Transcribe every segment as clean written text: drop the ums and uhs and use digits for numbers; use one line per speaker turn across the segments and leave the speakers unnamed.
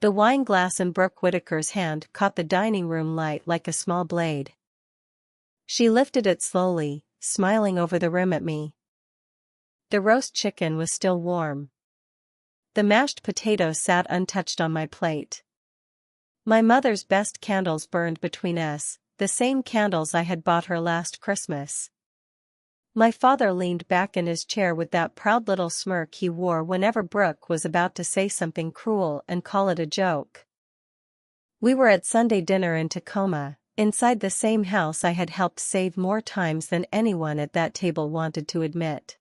The wine glass in Brooke Whitaker's hand caught the dining room light like a small blade. She lifted it slowly, smiling over the rim at me. The roast chicken was still warm. The mashed potatoes sat untouched on my plate. My mother's best candles burned between us, the same candles I had bought her last Christmas. My father leaned back in his chair with that proud little smirk he wore whenever Brooke was about to say something cruel and call it a joke. We were at Sunday dinner in Tacoma, inside the same house I had helped save more times than anyone at that table wanted to admit.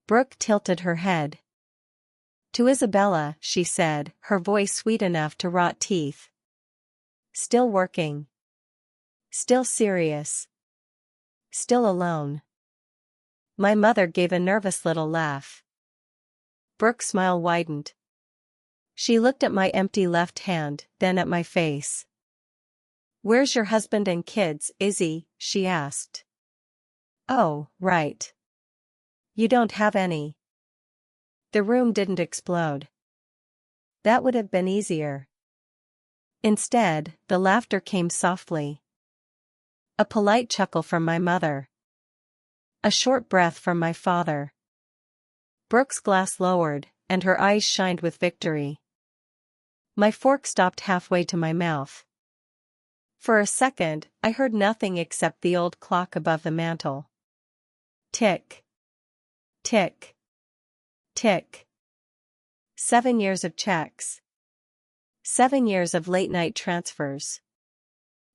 Brooke tilted her head. "To Isabella," she said, her voice sweet enough to rot teeth. "Still working. Still serious. Still alone." My mother gave a nervous little laugh. Brooke's smile widened. She looked at my empty left hand, then at my face. "Where's your husband and kids, Izzy?" she asked. "Oh, right. You don't have any." The room didn't explode. That would have been easier. Instead, the laughter came softly. A polite chuckle from my mother. A short breath from my father. Brooke's glass lowered, and her eyes shined with victory. My fork stopped halfway to my mouth. For a second, I heard nothing except the old clock above the mantel. Tick. Tick. Tick. 7 years of checks. 7 years of late-night transfers.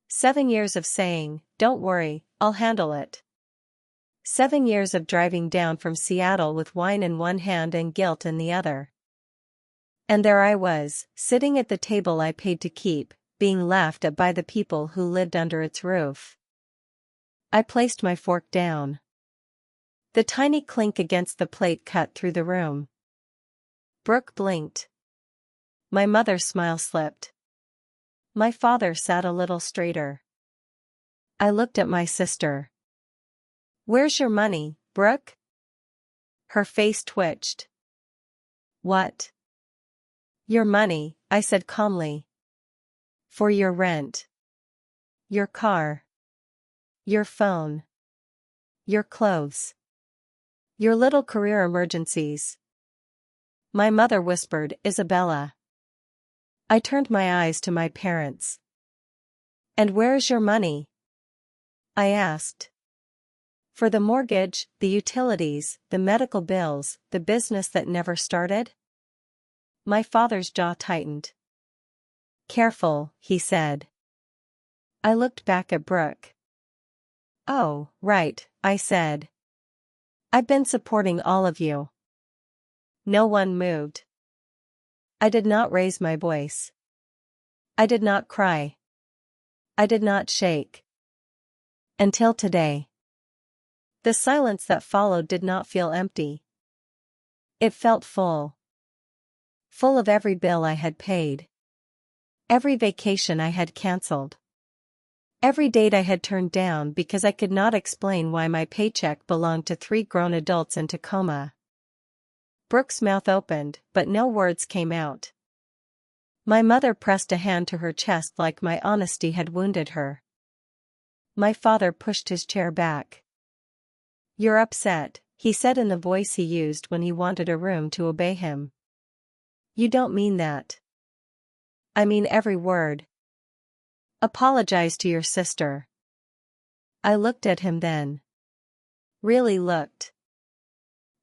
7 years of saying, "Don't worry, I'll handle it." 7 years of driving down from Seattle with wine in one hand and guilt in the other. And there I was, sitting at the table I paid to keep, being laughed at by the people who lived under its roof. I placed my fork down. The tiny clink against the plate cut through the room. Brooke blinked. My mother's smile slipped. My father sat a little straighter. I looked at my sister. "Where's your money, Brooke?" Her face twitched. "What?" "Your money," I said calmly. "For your rent. Your car. Your phone. Your clothes. Your little career emergencies." My mother whispered, "Isabella." I turned my eyes to my parents. "And where is your money?" I asked. "For the mortgage, the utilities, the medical bills, the business that never started?" My father's jaw tightened. "Careful," he said. I looked back at Brooke. "Oh, right," I said. "I've been supporting all of you." No one moved. I did not raise my voice. I did not cry. I did not shake. Until today. The silence that followed did not feel empty. It felt full. Full of every bill I had paid. Every vacation I had canceled. Every date I had turned down because I could not explain why my paycheck belonged to 3 grown adults in Tacoma. Brooke's mouth opened, but no words came out. My mother pressed a hand to her chest like my honesty had wounded her. My father pushed his chair back. "You're upset," he said in the voice he used when he wanted a room to obey him. "You don't mean that." "I mean every word. Apologize to your sister." I looked at him then. Really looked.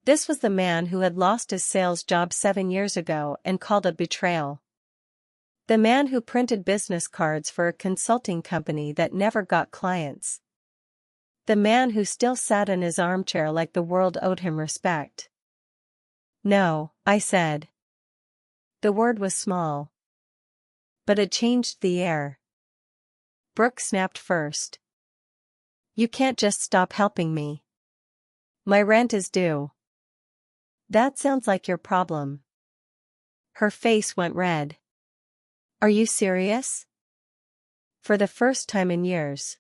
This was the man who had lost his sales job 7 years ago and called it betrayal. The man who printed business cards for a consulting company that never got clients. The man who still sat in his armchair like the world owed him respect. "No," I said. The word was small. But it changed the air. Brooke snapped first. "You can't just stop helping me. My rent is due." "That sounds like your problem." Her face went red. "Are you serious?" For the first time in years.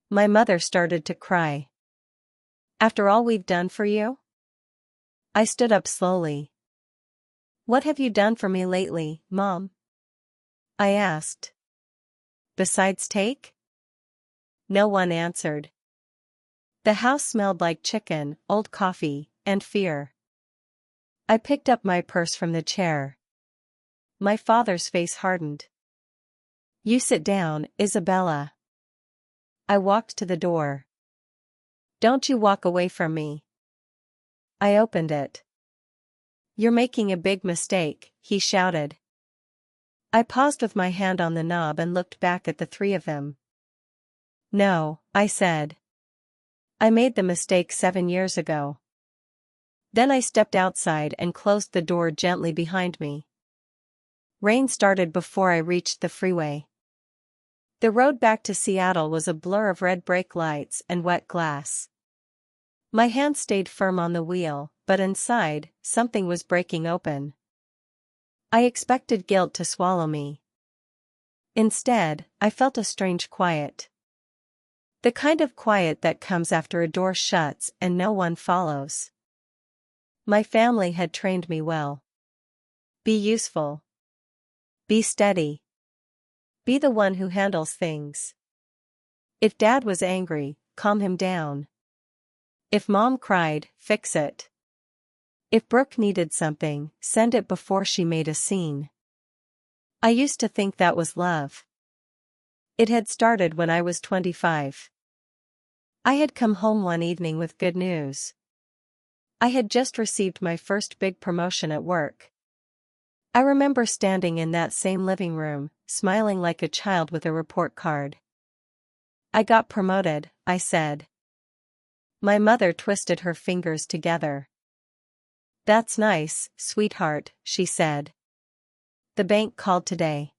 My mother started to cry. "After all we've done for you?" I stood up slowly. "What have you done for me lately, Mom?" I asked. "Besides take?" No one answered. The house smelled like chicken, old coffee, and fear. I picked up my purse from the chair. My father's face hardened. "You sit down, Isabella." I walked to the door. "Don't you walk away from me." I opened it. "You're making a big mistake," he shouted. I paused with my hand on the knob and looked back at the three of them. "No," I said. "I made the mistake 7 years ago." Then I stepped outside and closed the door gently behind me. Rain started before I reached the freeway. The road back to Seattle was a blur of red brake lights and wet glass. My hand stayed firm on the wheel, but inside, something was breaking open. I expected guilt to swallow me. Instead, I felt a strange quiet. The kind of quiet that comes after a door shuts and no one follows. My family had trained me well. Be useful. Be steady. Be the one who handles things. If Dad was angry, calm him down. If Mom cried, fix it. If Brooke needed something, send it before she made a scene. I used to think that was love. It had started when I was 25. I had come home one evening with good news. I had just received my first big promotion at work. I remember standing in that same living room, smiling like a child with a report card. "I got promoted," I said. My mother twisted her fingers together. "That's nice, sweetheart," she said. "The bank called today."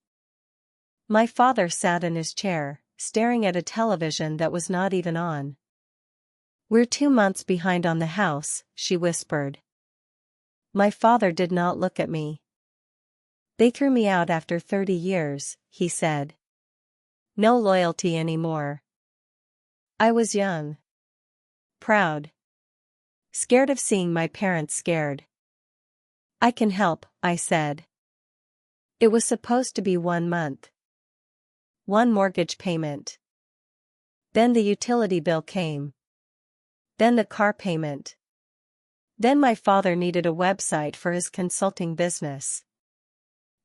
My father sat in his chair, staring at a television that was not even on. "We're 2 months behind on the house," she whispered. My father did not look at me. "They threw me out after 30 years, he said. "No loyalty anymore." I was young. Proud. Scared of seeing my parents scared. "I can help," I said. It was supposed to be 1 month. 1 mortgage payment. Then the utility bill came. Then the car payment. Then my father needed a website for his consulting business.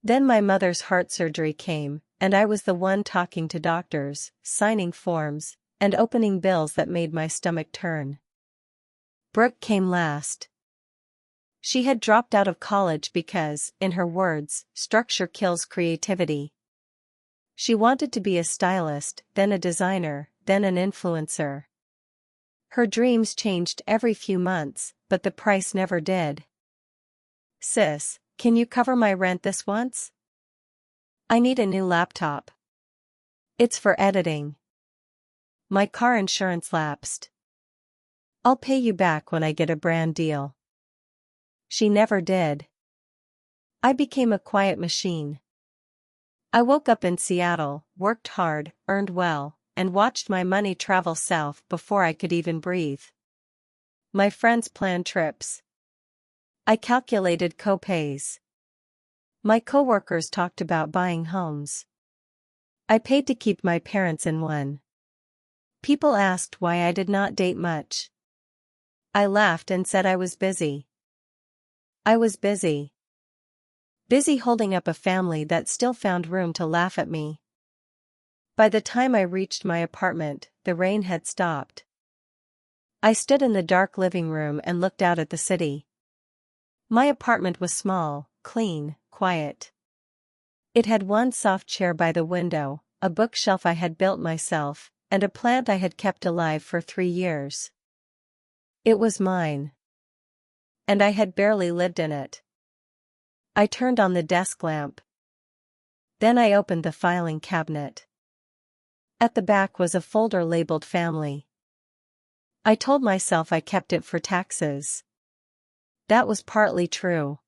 Then my mother's heart surgery came, and I was the one talking to doctors, signing forms, and opening bills that made my stomach turn. Brooke came last. She had dropped out of college because, in her words, structure kills creativity. She wanted to be a stylist, then a designer, then an influencer. Her dreams changed every few months, but the price never did. "Sis, can you cover my rent this once? I need a new laptop. It's for editing. My car insurance lapsed. I'll pay you back when I get a brand deal." She never did. I became a quiet machine. I woke up in Seattle, worked hard, earned well, and watched my money travel south before I could even breathe. My friends planned trips. I calculated co-pays. My coworkers talked about buying homes. I paid to keep my parents in one. People asked why I did not date much. I laughed and said I was busy. I was busy. Busy holding up a family that still found room to laugh at me. By the time I reached my apartment, the rain had stopped. I stood in the dark living room and looked out at the city. My apartment was small, clean, quiet. It had one soft chair by the window, a bookshelf I had built myself, and a plant I had kept alive for 3 years. It was mine. And I had barely lived in it. I turned on the desk lamp. Then I opened the filing cabinet. At the back was a folder labeled family. I told myself I kept it for taxes. That was partly true.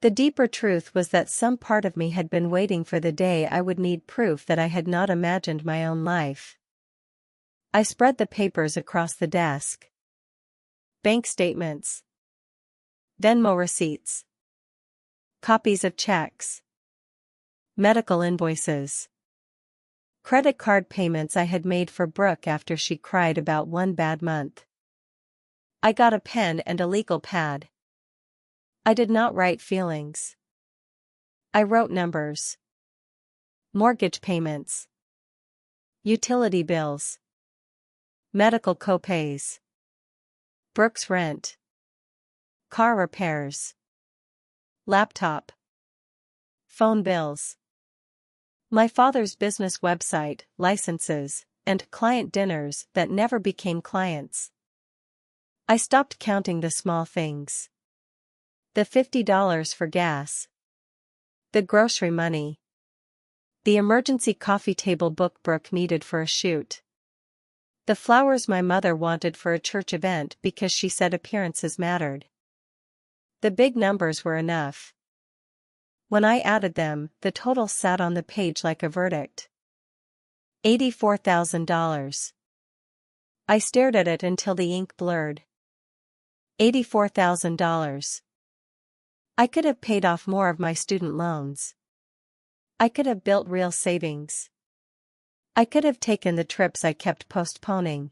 The deeper truth was that some part of me had been waiting for the day I would need proof that I had not imagined my own life. I spread the papers across the desk. Bank statements. Venmo receipts. Copies of checks. Medical invoices. Credit card payments I had made for Brooke after she cried about one bad month. I got a pen and a legal pad. I did not write feelings. I wrote numbers. Mortgage payments. Utility bills. Medical copays. Brooke's rent. Car repairs. Laptop. Phone bills. My father's business website, licenses, and client dinners that never became clients. I stopped counting the small things. The $50 for gas. The grocery money. The emergency coffee table book Brooke needed for a shoot. The flowers my mother wanted for a church event because she said appearances mattered. The big numbers were enough. When I added them, the total sat on the page like a verdict. $84,000. I stared at it until the ink blurred. $84,000. I could have paid off more of my student loans. I could have built real savings. I could have taken the trips I kept postponing.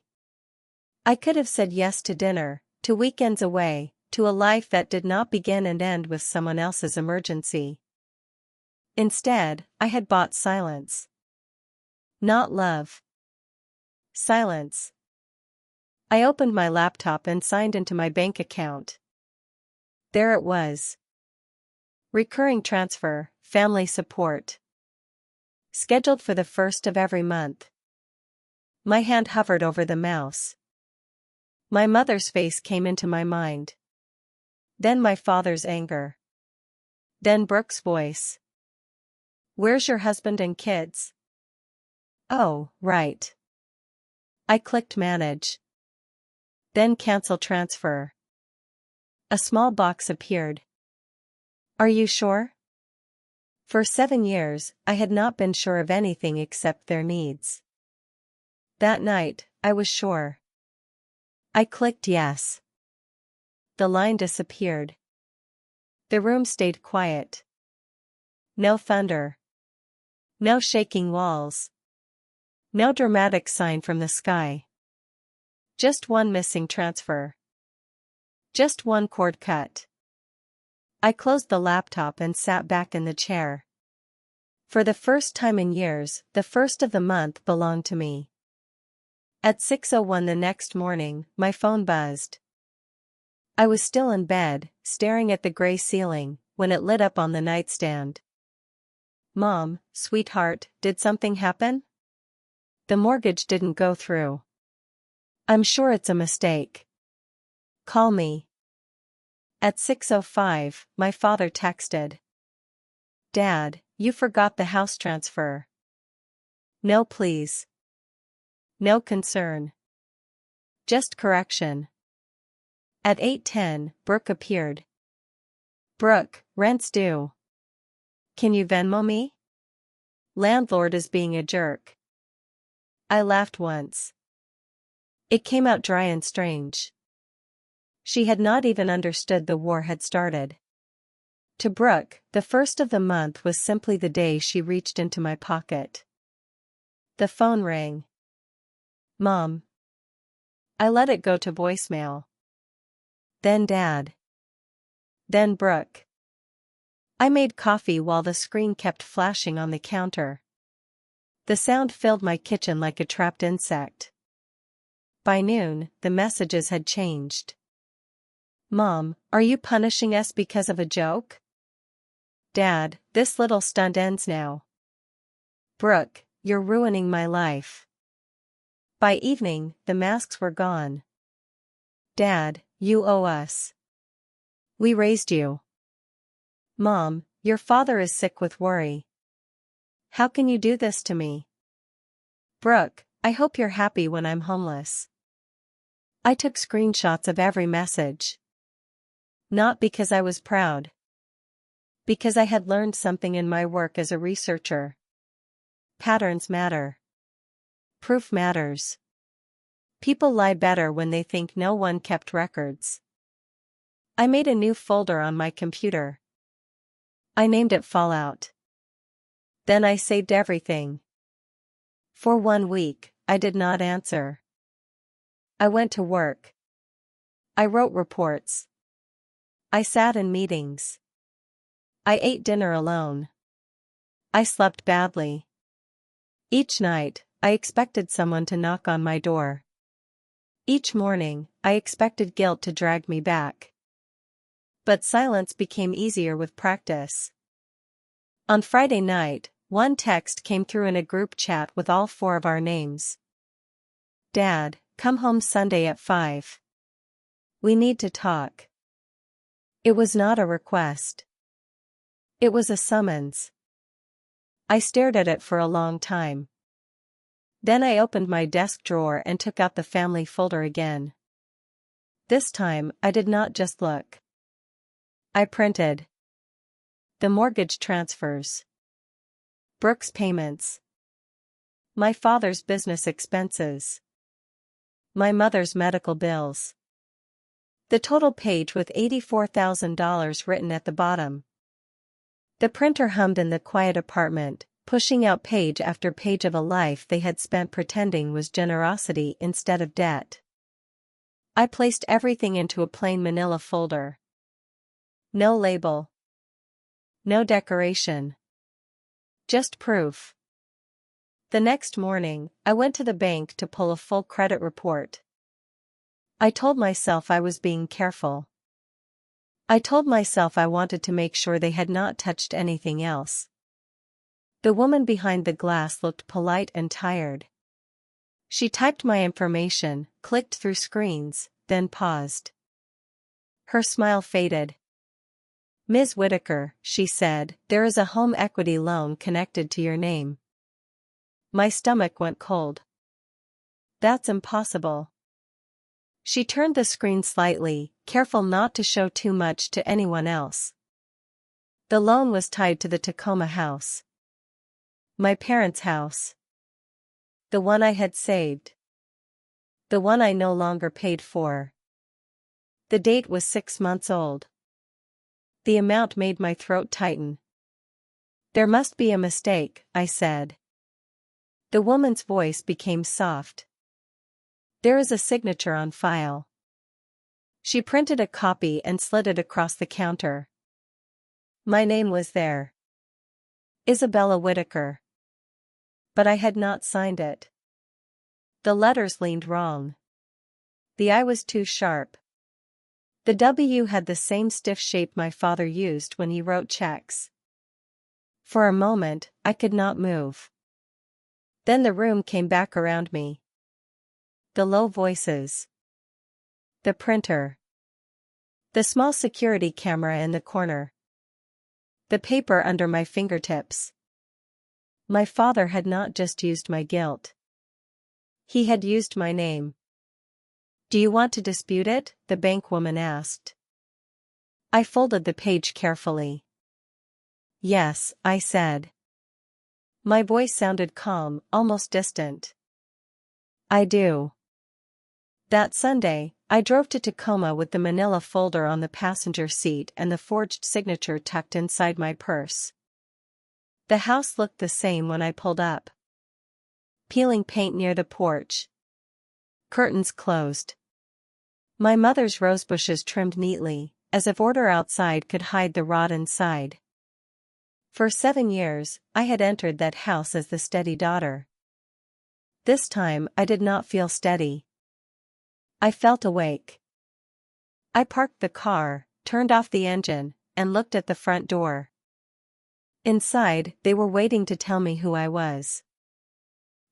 I could have said yes to dinner, to weekends away, to a life that did not begin and end with someone else's emergency. Instead, I had bought silence. Not love. Silence. I opened my laptop and signed into my bank account. There it was. Recurring transfer, family support. Scheduled for the 1st of every month. My hand hovered over the mouse. My mother's face came into my mind. Then my father's anger. Then Brooke's voice. Where's your husband and kids? Oh, right. I clicked manage. Then cancel transfer. A small box appeared. Are you sure? For 7 years, I had not been sure of anything except their needs. That night, I was sure. I clicked yes. The line disappeared. The room stayed quiet. No thunder. No shaking walls. No dramatic sign from the sky. Just one missing transfer. Just one cord cut. I closed the laptop and sat back in the chair. For the first time in years, the 1st of the month belonged to me. At 6:01 the next morning, my phone buzzed. I was still in bed, staring at the gray ceiling, when it lit up on the nightstand. Mom, sweetheart, did something happen? The mortgage didn't go through. I'm sure it's a mistake. Call me. At 6:05, my father texted. Dad, you forgot the house transfer. No please. No concern. Just correction. At 8:10, Brooke appeared. Brooke, rent's due. Can you Venmo me? Landlord is being a jerk. I laughed once. It came out dry and strange. She had not even understood the war had started. To Brooke, the 1st of the month was simply the day she reached into my pocket. The phone rang. Mom. I let it go to voicemail. Then Dad. Then Brooke. I made coffee while the screen kept flashing on the counter. The sound filled my kitchen like a trapped insect. By noon, the messages had changed. Mom, are you punishing us because of a joke? Dad, this little stunt ends now. Brooke, you're ruining my life. By evening, the masks were gone. Dad, you owe us. We raised you. Mom, your father is sick with worry. How can you do this to me? Brooke, I hope you're happy when I'm homeless. I took screenshots of every message. Not because I was proud. Because I had learned something in my work as a researcher. Patterns matter. Proof matters. People lie better when they think no one kept records. I made a new folder on my computer. I named it Fallout. Then I saved everything. For 1 week, I did not answer. I went to work. I wrote reports. I sat in meetings. I ate dinner alone. I slept badly. Each night, I expected someone to knock on my door. Each morning, I expected guilt to drag me back. But silence became easier with practice. On Friday night, one text came through in a group chat with all 4 of our names. Dad, come home Sunday at 5. We need to talk. It was not a request. It was a summons. I stared at it for a long time. Then I opened my desk drawer and took out the family folder again. This time, I did not just look. I printed. The mortgage transfers. Brooks payments. My father's business expenses. My mother's medical bills. The total page with $84,000 written at the bottom. The printer hummed in the quiet apartment, pushing out page after page of a life they had spent pretending was generosity instead of debt. I placed everything into a plain manila folder. No label. No decoration. Just proof. The next morning, I went to the bank to pull a full credit report. I told myself I was being careful. I told myself I wanted to make sure they had not touched anything else. The woman behind the glass looked polite and tired. She typed my information, clicked through screens, then paused. Her smile faded. Ms. Whitaker, she said, there is a home equity loan connected to your name. My stomach went cold. That's impossible. She turned the screen slightly, careful not to show too much to anyone else. The loan was tied to the Tacoma house. My parents' house. The one I had saved. The one I no longer paid for. The date was 6 months old. The amount made my throat tighten. There must be a mistake, I said. The woman's voice became soft. There is a signature on file. She printed a copy and slid it across the counter. My name was there. Isabella Whitaker. But I had not signed it. The letters leaned wrong. The I was too sharp. The W had the same stiff shape my father used when he wrote checks. For a moment, I could not move. Then the room came back around me. The low voices. The printer. The small security camera in the corner. The paper under my fingertips. My father had not just used my guilt. He had used my name. Do you want to dispute it? The bank woman asked. I folded the page carefully. Yes, I said. My voice sounded calm, almost distant. I do. That Sunday, I drove to Tacoma with the manila folder on the passenger seat and the forged signature tucked inside my purse. The house looked the same when I pulled up. Peeling paint near the porch. Curtains closed. My mother's rosebushes trimmed neatly, as if order outside could hide the rot inside. For 7 years, I had entered that house as the steady daughter. This time I did not feel steady. I felt awake. I parked the car, turned off the engine, and looked at the front door. Inside, they were waiting to tell me who I was.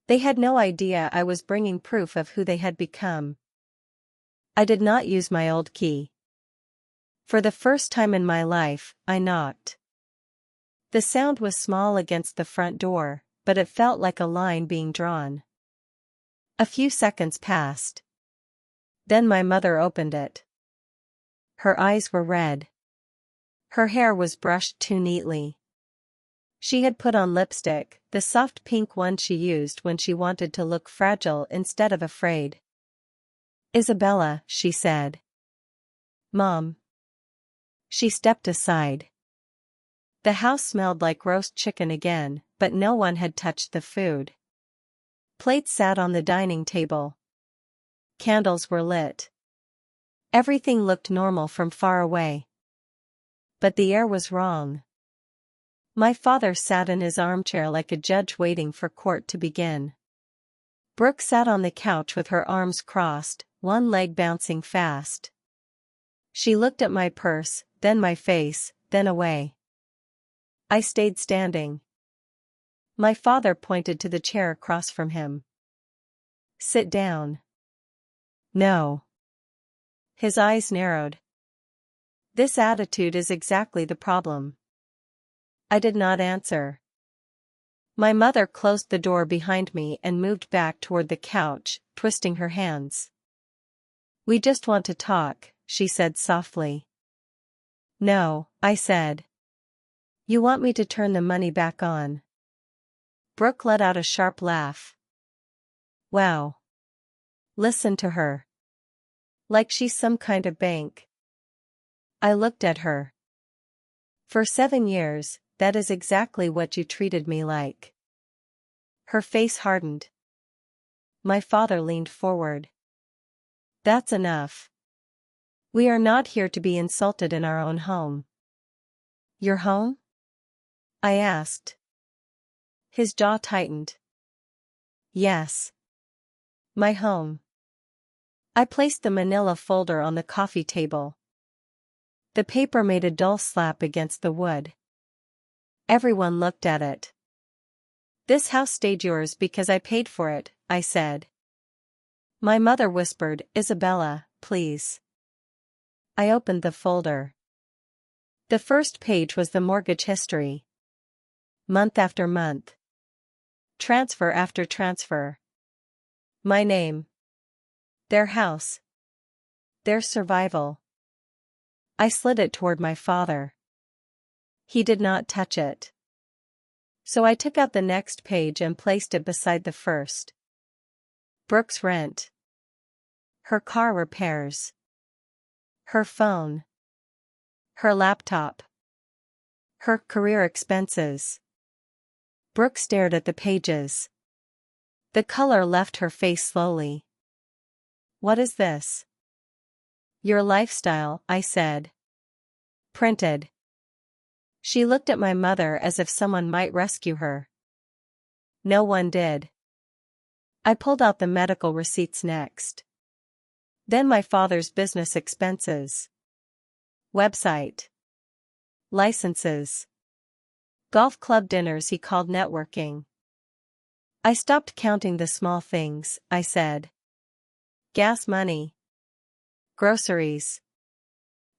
They had no idea I was bringing proof of who they had become. I did not use my old key. For the first time in my life, I knocked. The sound was small against the front door, but it felt like a line being drawn. A few seconds passed. Then my mother opened it. Her eyes were red. Her hair was brushed too neatly. She had put on lipstick, the soft pink one she used when she wanted to look fragile instead of afraid. Isabella, she said. Mom. She stepped aside. The house smelled like roast chicken again, but no one had touched the food. Plates sat on the dining table. Candles were lit. Everything looked normal from far away. But the air was wrong. My father sat in his armchair like a judge waiting for court to begin. Brooke sat on the couch with her arms crossed, one leg bouncing fast. She looked at my purse, then my face, then away. I stayed standing. My father pointed to the chair across from him. Sit down. No. His eyes narrowed. This attitude is exactly the problem. I did not answer. My mother closed the door behind me and moved back toward the couch, twisting her hands. We just want to talk, she said softly. No, I said. You want me to turn the money back on? Brooke let out a sharp laugh. Wow. Listen to her. Like she's some kind of bank. I looked at her. For 7 years, that is exactly what you treated me like. Her face hardened. My father leaned forward. That's enough. We are not here to be insulted in our own home. Your home? I asked. His jaw tightened. Yes. My home. I placed the manila folder on the coffee table. The paper made a dull slap against the wood. Everyone looked at it. This house stayed yours because I paid for it, I said. My mother whispered, Isabella, please. I opened the folder. The first page was the mortgage history. Month after month. Transfer after transfer. My name. Their house. Their survival. I slid it toward my father. He did not touch it. So I took out the next page and placed it beside the first. Brooke's rent. Her car repairs. Her phone. Her laptop. Her career expenses. Brooke stared at the pages. The color left her face slowly. What is this? Your lifestyle, I said. Printed. She looked at my mother as if someone might rescue her. No one did. I pulled out the medical receipts next. Then my father's business expenses. Website. Licenses. Golf club dinners he called networking. I stopped counting the small things, I said. Gas money. Groceries.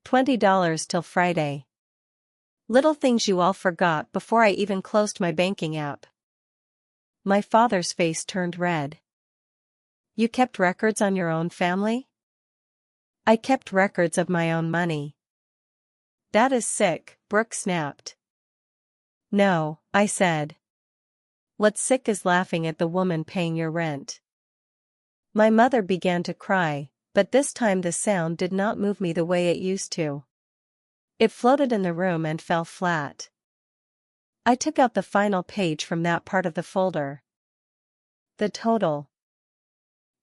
$20 till Friday. Little things you all forgot before I even closed my banking app. My father's face turned red. You kept records on your own family? I kept records of my own money. That is sick, Brooke snapped. No, I said. What's sick is laughing at the woman paying your rent. My mother began to cry, but this time the sound did not move me the way it used to. It floated in the room and fell flat. I took out the final page from that part of the folder. The total.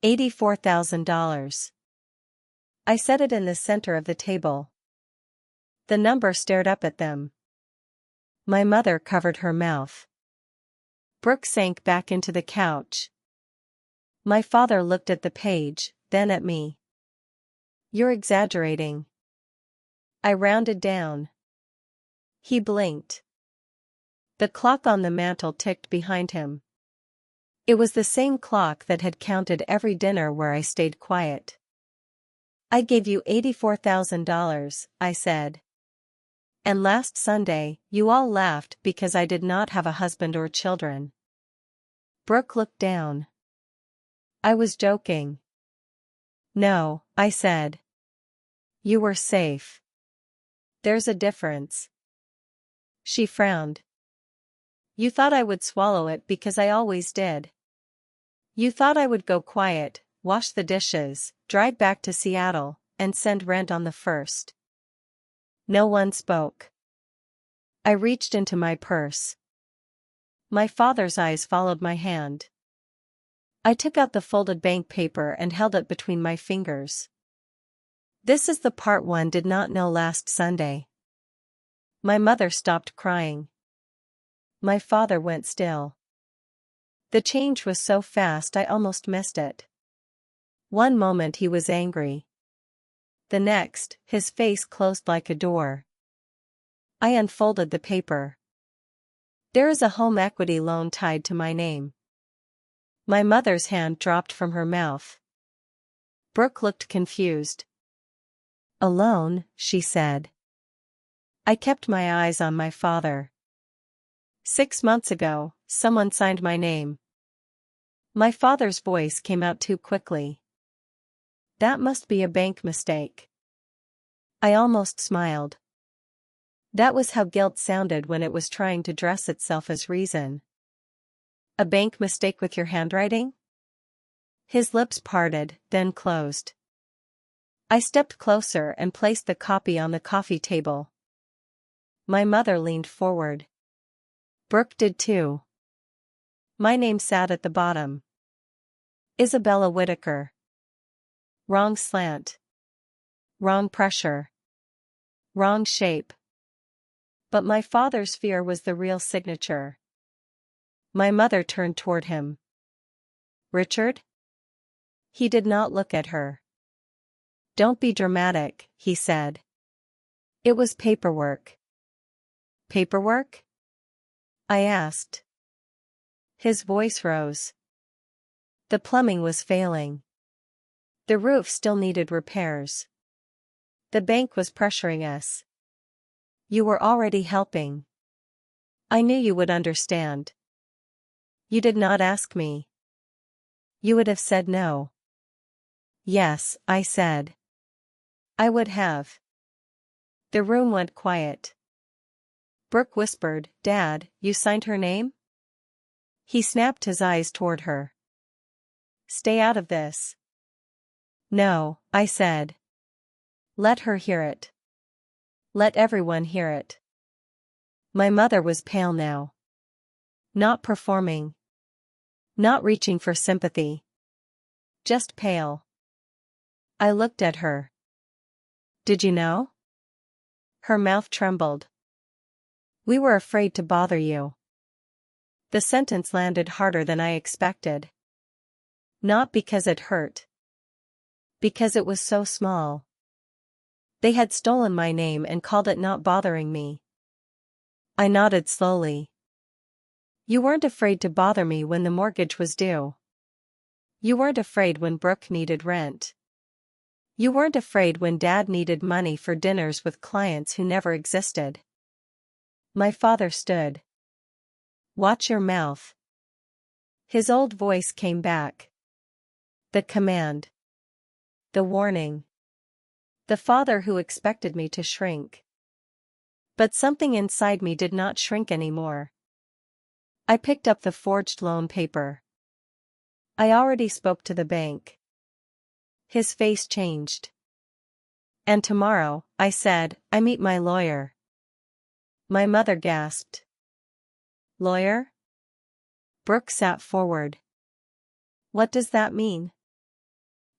$84,000. I set it in the center of the table. The number stared up at them. My mother covered her mouth. Brooke sank back into the couch. My father looked at the page, then at me. You're exaggerating. I rounded down. He blinked. The clock on the mantel ticked behind him. It was the same clock that had counted every dinner where I stayed quiet. I gave you $84,000, I said. And last Sunday, you all laughed because I did not have a husband or children. Brooke looked down. I was joking. No, I said. You were safe. There's a difference. She frowned. You thought I would swallow it because I always did. You thought I would go quiet, wash the dishes, drive back to Seattle, and send rent on the first. No one spoke. I reached into my purse. My father's eyes followed my hand. I took out the folded bank paper and held it between my fingers. This is the part one did not know last Sunday. My mother stopped crying. My father went still. The change was so fast I almost missed it. One moment he was angry. The next, his face closed like a door. I unfolded the paper. There is a home equity loan tied to my name. My mother's hand dropped from her mouth. Brooke looked confused. A loan, she said. I kept my eyes on my father. 6 months ago, someone signed my name. My father's voice came out too quickly. That must be a bank mistake. I almost smiled. That was how guilt sounded when it was trying to dress itself as reason. A bank mistake with your handwriting? His lips parted, then closed. I stepped closer and placed the copy on the coffee table. My mother leaned forward. Brooke did too. My name sat at the bottom. Isabella Whitaker. Wrong slant. Wrong pressure. Wrong shape. But my father's fear was the real signature. My mother turned toward him. Richard? He did not look at her. Don't be dramatic, he said. It was paperwork. Paperwork? I asked. His voice rose. The plumbing was failing. The roof still needed repairs. The bank was pressuring us. You were already helping. I knew you would understand. You did not ask me. You would have said no. Yes, I said. I would have. The room went quiet. Brooke whispered, Dad, you signed her name? He snapped his eyes toward her. Stay out of this. No, I said. Let her hear it. Let everyone hear it. My mother was pale now. Not performing. Not reaching for sympathy. Just pale. I looked at her. Did you know? Her mouth trembled. We were afraid to bother you. The sentence landed harder than I expected. Not because it hurt. Because it was so small. They had stolen my name and called it not bothering me. I nodded slowly. You weren't afraid to bother me when the mortgage was due. You weren't afraid when Brooke needed rent. You weren't afraid when Dad needed money for dinners with clients who never existed. My father stood. Watch your mouth. His old voice came back. The command. The warning. The father who expected me to shrink. But something inside me did not shrink anymore. I picked up the forged loan paper. I already spoke to the bank. His face changed. And tomorrow, I said, I meet my lawyer. My mother gasped. Lawyer? Brooke sat forward. What does that mean?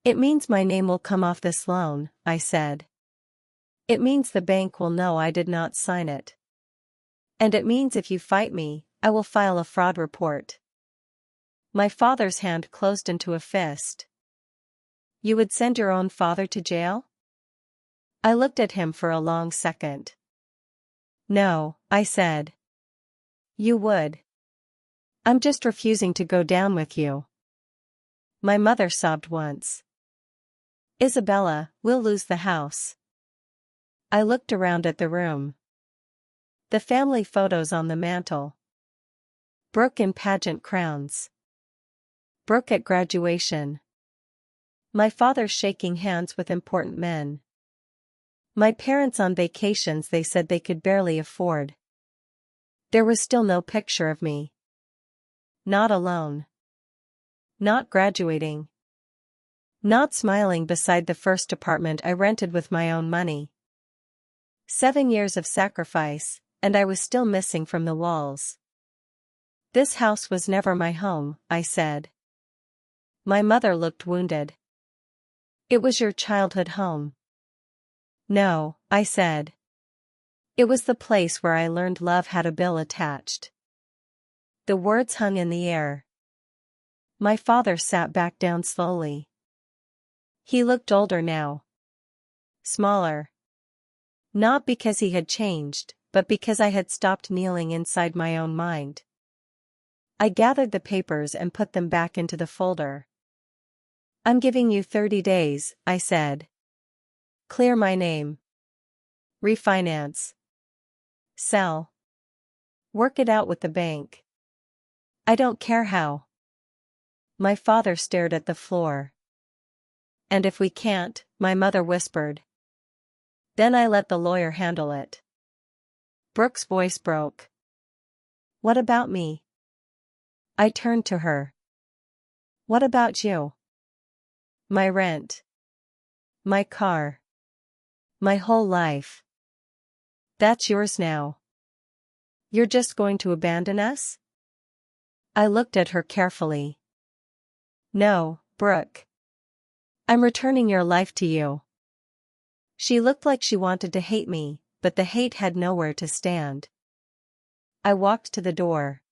It means my name will come off this loan, I said. It means the bank will know I did not sign it. And it means if you fight me, I will file a fraud report. My father's hand closed into a fist. You would send your own father to jail? I looked at him for a long second. No, I said. You would. I'm just refusing to go down with you. My mother sobbed once. Isabella, we'll lose the house. I looked around at the room. The family photos on the mantel. Brooke in pageant crowns. Brooke at graduation. My father shaking hands with important men. My parents on vacations they said they could barely afford. There was still no picture of me. Not alone. Not graduating. Not smiling beside the first apartment I rented with my own money. 7 years of sacrifice, and I was still missing from the walls. "This house was never my home," I said. My mother looked wounded. "It was your childhood home." "No," I said. "It was the place where I learned love had a bill attached." The words hung in the air. My father sat back down slowly. He looked older now. Smaller. Not because he had changed, but because I had stopped kneeling inside my own mind. I gathered the papers and put them back into the folder. "I'm giving you 30 days, I said. "Clear my name. Refinance. Sell. Work it out with the bank. I don't care how." My father stared at the floor. "And if we can't," my mother whispered. "Then I let the lawyer handle it." Brooke's voice broke. "What about me?" I turned to her. "What about you?" "My rent. My car. My whole life." "That's yours now. You're just going to abandon us?" I looked at her carefully. "No, Brooke. I'm returning your life to you." She looked like she wanted to hate me, but the hate had nowhere to stand. I walked to the door.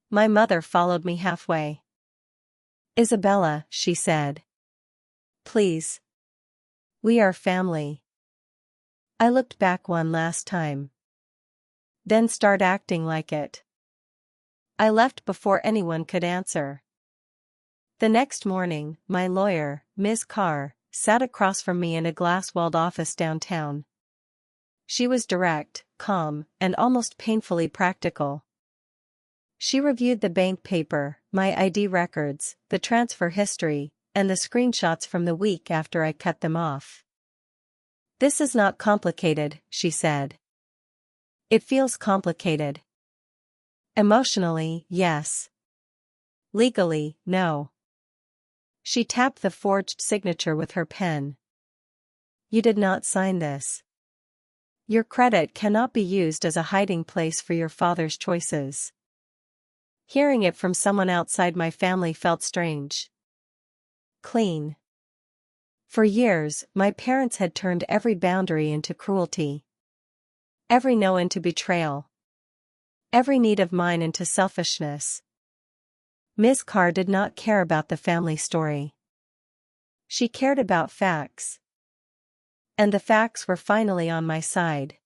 My mother followed me halfway. "Isabella," she said. "Please. We are family." I looked back one last time. "Then start acting like it." I left before anyone could answer. The next morning, my lawyer, Ms. Carr, sat across from me in a glass-walled office downtown. She was direct, calm, and almost painfully practical. She reviewed the bank paper, my ID records, the transfer history, and the screenshots from the week after I cut them off. "This is not complicated," she said. "It feels complicated. Emotionally, yes. Legally, no." She tapped the forged signature with her pen. "You did not sign this. Your credit cannot be used as a hiding place for your father's choices." Hearing it from someone outside my family felt strange. Clean. For years, my parents had turned every boundary into cruelty. Every no into betrayal. Every need of mine into selfishness. Ms. Carr did not care about the family story. She cared about facts. And the facts were finally on my side.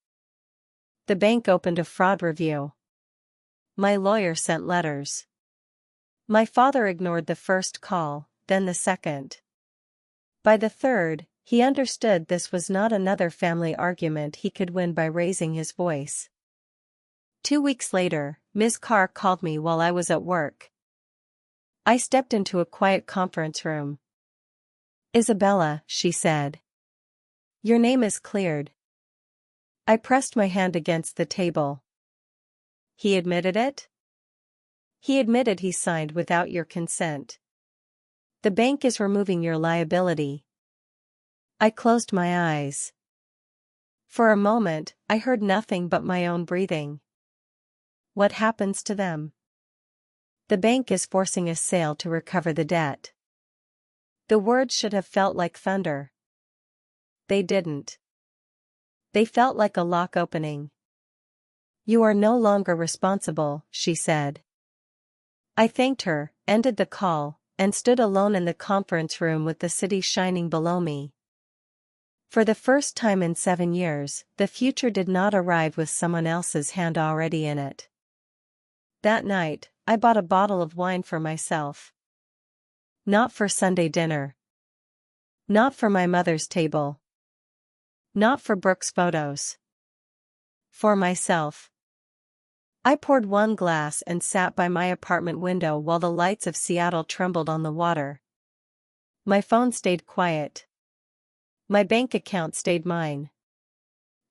The bank opened a fraud review. My lawyer sent letters. My father ignored the first call, then the second. By the third, he understood this was not another family argument he could win by raising his voice. 2 weeks later, Ms. Carr called me while I was at work. I stepped into a quiet conference room. "Isabella," she said. "Your name is cleared." I pressed my hand against the table. "He admitted it?" "He admitted he signed without your consent. The bank is removing your liability." I closed my eyes. For a moment, I heard nothing but my own breathing. What happens to them? The bank is forcing a sale to recover the debt. The words should have felt like thunder. They didn't. They felt like a lock opening. "You are no longer responsible," she said. I thanked her, ended the call, and stood alone in the conference room with the city shining below me. For the first time in 7 years, the future did not arrive with someone else's hand already in it. That night, I bought a bottle of wine for myself. Not for Sunday dinner. Not for my mother's table. Not for Brooke's photos. For myself. I poured one glass and sat by my apartment window while the lights of Seattle trembled on the water. My phone stayed quiet. My bank account stayed mine.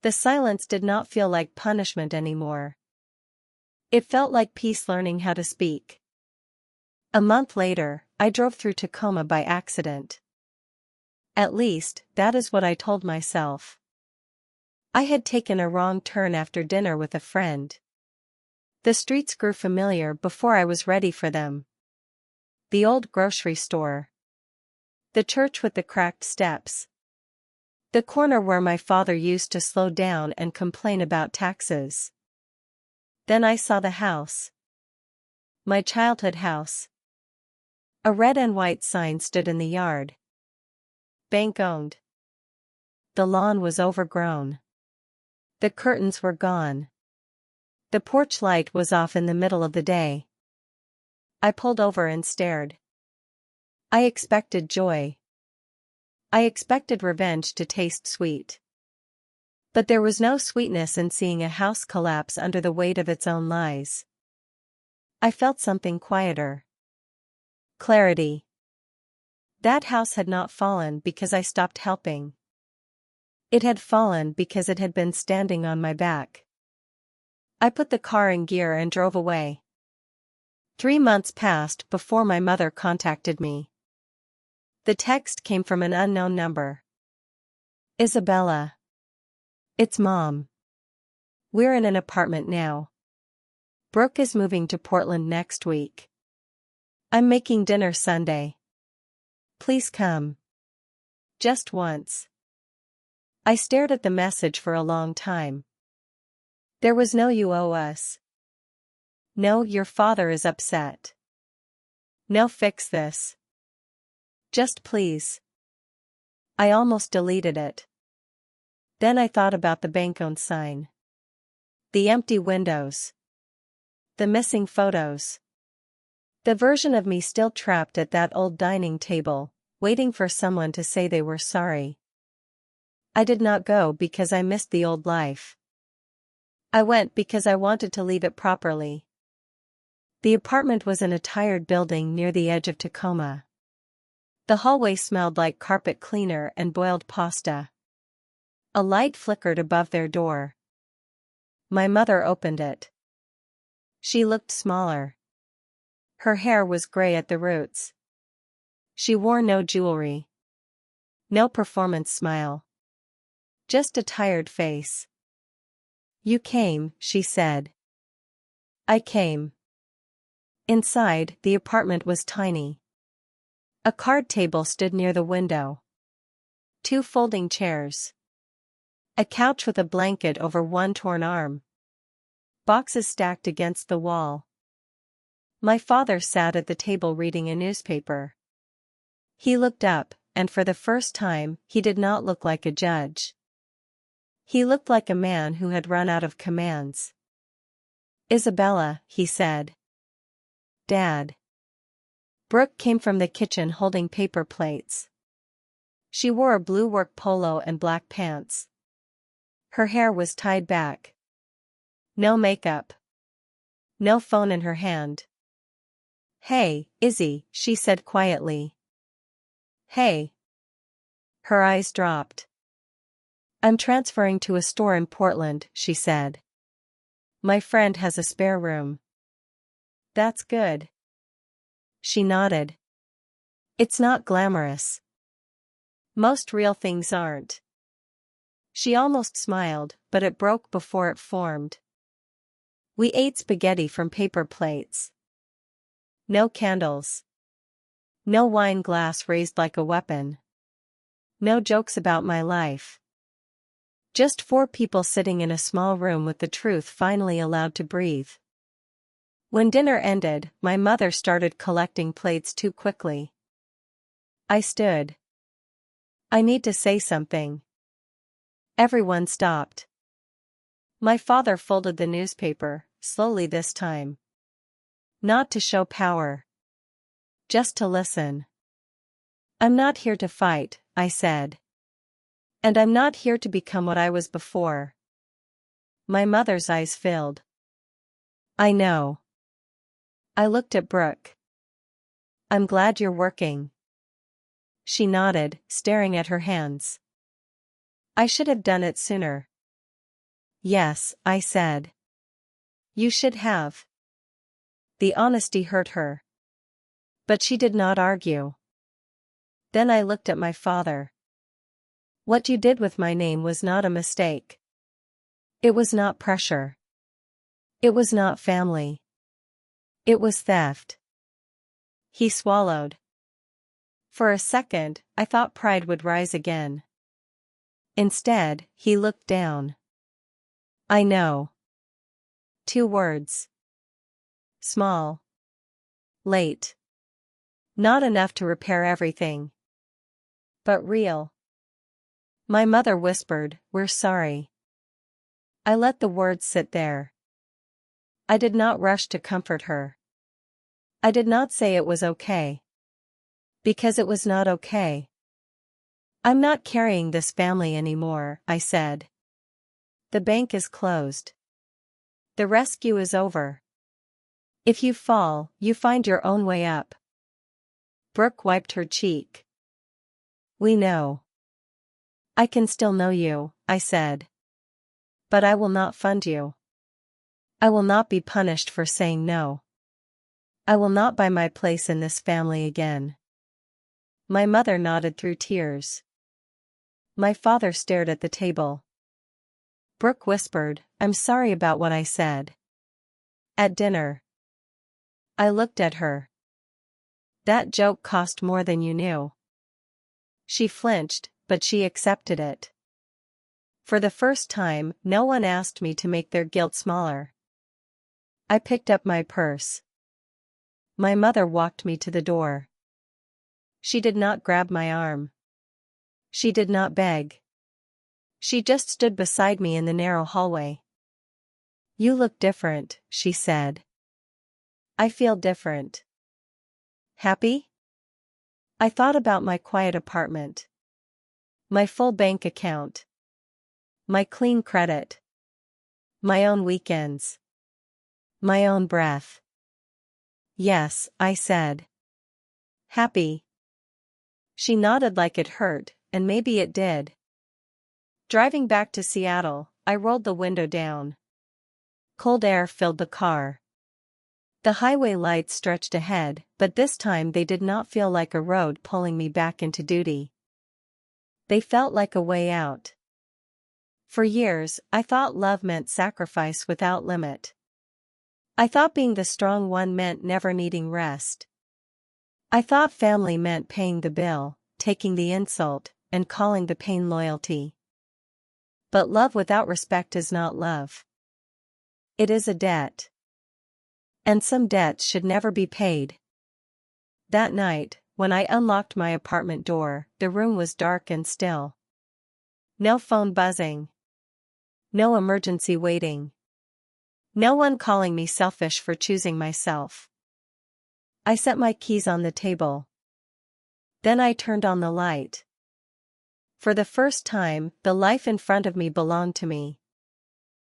The silence did not feel like punishment anymore. It felt like peace learning how to speak. A month later, I drove through Tacoma by accident. At least, that is what I told myself. I had taken a wrong turn after dinner with a friend. The streets grew familiar before I was ready for them. The old grocery store. The church with the cracked steps. The corner where my father used to slow down and complain about taxes. Then I saw the house. My childhood house. A red and white sign stood in the yard. Bank owned. The lawn was overgrown. The curtains were gone. The porch light was off in the middle of the day. I pulled over and stared. I expected joy. I expected revenge to taste sweet. But there was no sweetness in seeing a house collapse under the weight of its own lies. I felt something quieter. Clarity. That house had not fallen because I stopped helping. It had fallen because it had been standing on my back. I put the car in gear and drove away. 3 months passed before my mother contacted me. The text came from an unknown number. Isabella. It's Mom. We're in an apartment now. Brooke is moving to Portland next week. I'm making dinner Sunday. Please come. Just once. I stared at the message for a long time. There was no "you owe us." No, "your father is upset." No, "fix this." Just please. I almost deleted it. Then I thought about the bank-owned sign. The empty windows. The missing photos. The version of me still trapped at that old dining table, waiting for someone to say they were sorry. I did not go because I missed the old life. I went because I wanted to leave it properly. The apartment was in a tired building near the edge of Tacoma. The hallway smelled like carpet cleaner and boiled pasta. A light flickered above their door. My mother opened it. She looked smaller. Her hair was gray at the roots. She wore no jewelry. No performance smile. Just a tired face. "You came," she said. I came. Inside, the apartment was tiny. A card table stood near the window. 2 folding chairs. A couch with a blanket over one torn arm. Boxes stacked against the wall. My father sat at the table reading a newspaper. He looked up, and for the first time, he did not look like a judge. He looked like a man who had run out of commands. "Isabella," he said. "Dad." Brooke came from the kitchen holding paper plates. She wore a blue work polo and black pants. Her hair was tied back. No makeup. No phone in her hand. "Hey, Izzy," she said quietly. "Hey." Her eyes dropped. "I'm transferring to a store in Portland," she said. "My friend has a spare room." "That's good." She nodded. "It's not glamorous. Most real things aren't." She almost smiled, but it broke before it formed. We ate spaghetti from paper plates. No candles. No wine glass raised like a weapon. No jokes about my life. Just 4 people sitting in a small room with the truth finally allowed to breathe. When dinner ended, my mother started collecting plates too quickly. I stood. "I need to say something." Everyone stopped. My father folded the newspaper, slowly this time. Not to show power. Just to listen. "I'm not here to fight," I said. "And I'm not here to become what I was before." My mother's eyes filled. "I know." I looked at Brooke. "I'm glad you're working." She nodded, staring at her hands. "I should have done it sooner." "Yes," I said. "You should have." The honesty hurt her. But she did not argue. Then I looked at my father. "What you did with my name was not a mistake." It was not pressure. It was not family. It was theft. He swallowed. For a second, I thought pride would rise again. Instead, he looked down. I know. 2 words. Small. Late. Not enough to repair everything. But real. My mother whispered, "We're sorry." I let the words sit there. I did not rush to comfort her. I did not say it was okay. Because it was not okay. I'm not carrying this family anymore, I said. The bank is closed. The rescue is over. If you fall, you find your own way up. Brooke wiped her cheek. We know. I can still know you, I said. But I will not fund you. I will not be punished for saying no. I will not buy my place in this family again. My mother nodded through tears. My father stared at the table. Brooke whispered, "I'm sorry about what I said." At dinner. I looked at her. That joke cost more than you knew. She flinched, but she accepted it. For the first time, no one asked me to make their guilt smaller. I picked up my purse. My mother walked me to the door. She did not grab my arm. She did not beg. She just stood beside me in the narrow hallway. You look different, she said. I feel different. Happy? I thought about my quiet apartment. My full bank account. My clean credit. My own weekends. My own breath. Yes, I said. Happy. She nodded like it hurt, and maybe it did. Driving back to Seattle, I rolled the window down. Cold air filled the car. The highway lights stretched ahead, but this time they did not feel like a road pulling me back into duty. They felt like a way out. For years, I thought love meant sacrifice without limit. I thought being the strong one meant never needing rest. I thought family meant paying the bill, taking the insult, and calling the pain loyalty. But love without respect is not love. It is a debt. And some debts should never be paid. That night, when I unlocked my apartment door, the room was dark and still. No phone buzzing. No emergency waiting. No one calling me selfish for choosing myself. I set my keys on the table. Then I turned on the light. For the first time, the life in front of me belonged to me.